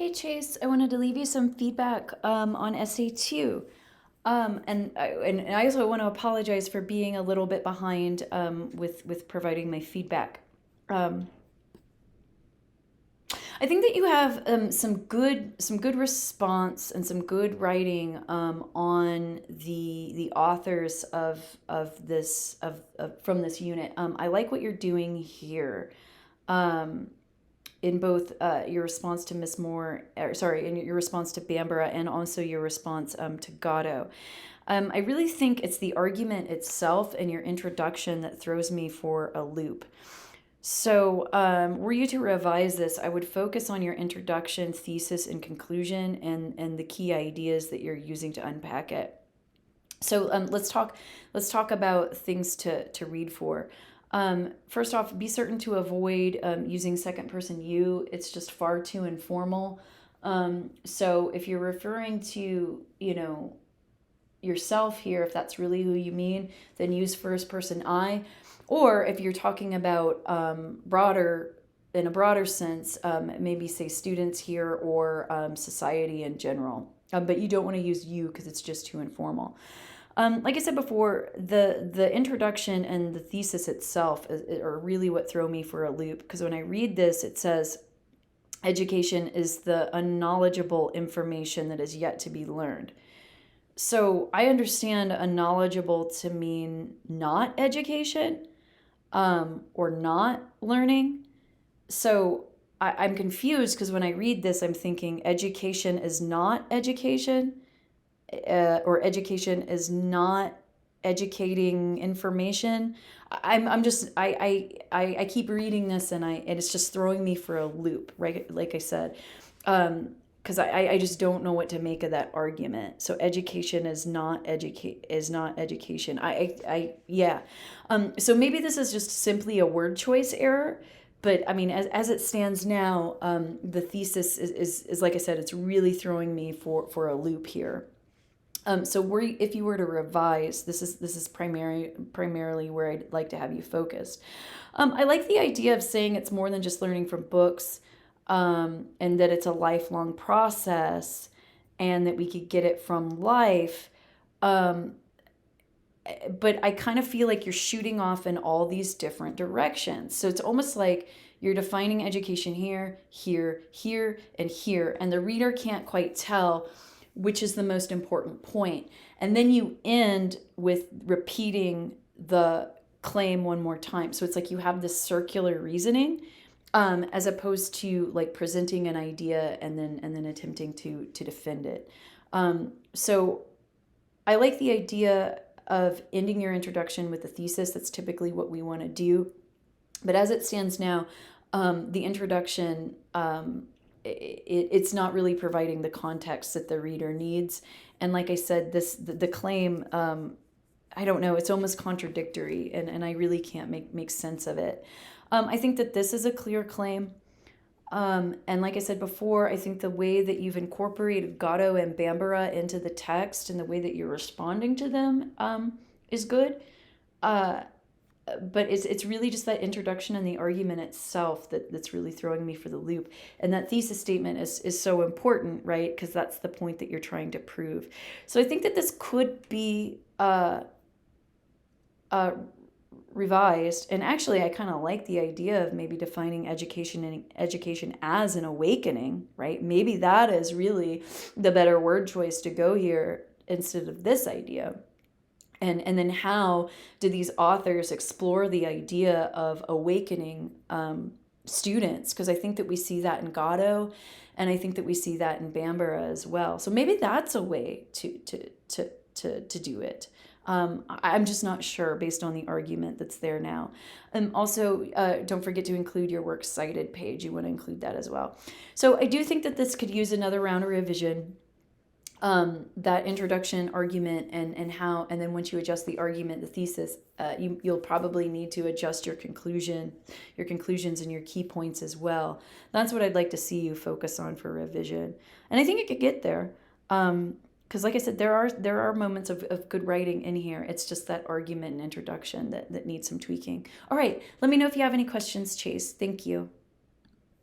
Hey Chase, I wanted to leave you some feedback on SA2. And I also want to apologize for being a little bit behind with providing my feedback. Um, I think that you have some good response and some good writing on the authors of this of from this unit. I like what you're doing here. Um, in both your response to Miss Moore, sorry, in your response to Bambara, and also your response to Gatto. I really think it's the argument itself and your introduction that throws me for a loop. So, were you to revise this, I would focus on your introduction, thesis, and conclusion, and the key ideas that you're using to unpack it. So let's talk about things to read for. First off, be certain to avoid using second person you. It's just far too informal. So if you're referring to, yourself here, if that's really who you mean, then use first person I. Or if you're talking about broader, in a broader sense, maybe say students here or society in general. But you don't want to use you because it's just too informal. Like I said before, the introduction and the thesis itself are really what throw me for a loop. Because when I read this, it says education is the unknowledgeable information that is yet to be learned. So I understand unknowledgeable to mean not education or not learning. So I'm confused because when I read this, I'm thinking education is not education, or education is not educating information. I'm just I keep reading this and it's just throwing me for a loop, right? Like I said, because I just don't know what to make of that argument. So education is not education. Yeah. So maybe this is just simply a word choice error. But I mean, as it stands now, the thesis is like I said, it's really throwing me for a loop here. If you were to revise, this is primarily where I'd like to have you focused. I like the idea of saying it's more than just learning from books, and that it's a lifelong process, and that we could get it from life. Um, but I kind of feel like you're shooting off in all these different directions. So it's almost like you're defining education here, here, here, and here, and the reader can't quite tell which is the most important point. And then you end with repeating the claim one more time. So it's like you have this circular reasoning, as opposed to like presenting an idea and then attempting to defend it. So I like the idea of ending your introduction with a thesis. That's typically what we want to do. But as it stands now, the introduction, it's not really providing the context that the reader needs. And like I said, the claim, I don't know, it's almost contradictory, and I really can't make sense of it. I think that this is a clear claim. And like I said before, I think the way that you've incorporated Gatto and Bambara into the text and the way that you're responding to them is good. Uh, but it's really just that introduction and the argument itself that's really throwing me for the loop. And that thesis statement is so important, right? Because that's the point that you're trying to prove. So I think that this could be uh, revised. And actually, I kind of like the idea of maybe defining education as an awakening, right? Maybe that is really the better word choice to go here instead of this idea. And then how do these authors explore the idea of awakening students? Because I think that we see that in Gatto, and I think that we see that in Bambara as well. So maybe that's a way to do it. I'm just not sure based on the argument that's there now. Also, don't forget to include your works cited page. You want to include that as well. So I do think that this could use another round of revision. That introduction argument and then once you adjust the argument, the thesis, you'll probably need to adjust your conclusions and your key points as well. That's what I'd like to see you focus on for revision. And I think it could get there. Because like I said, there are moments of good writing in here. It's just that argument and introduction that needs some tweaking. All right, let me know if you have any questions, Chase. Thank you.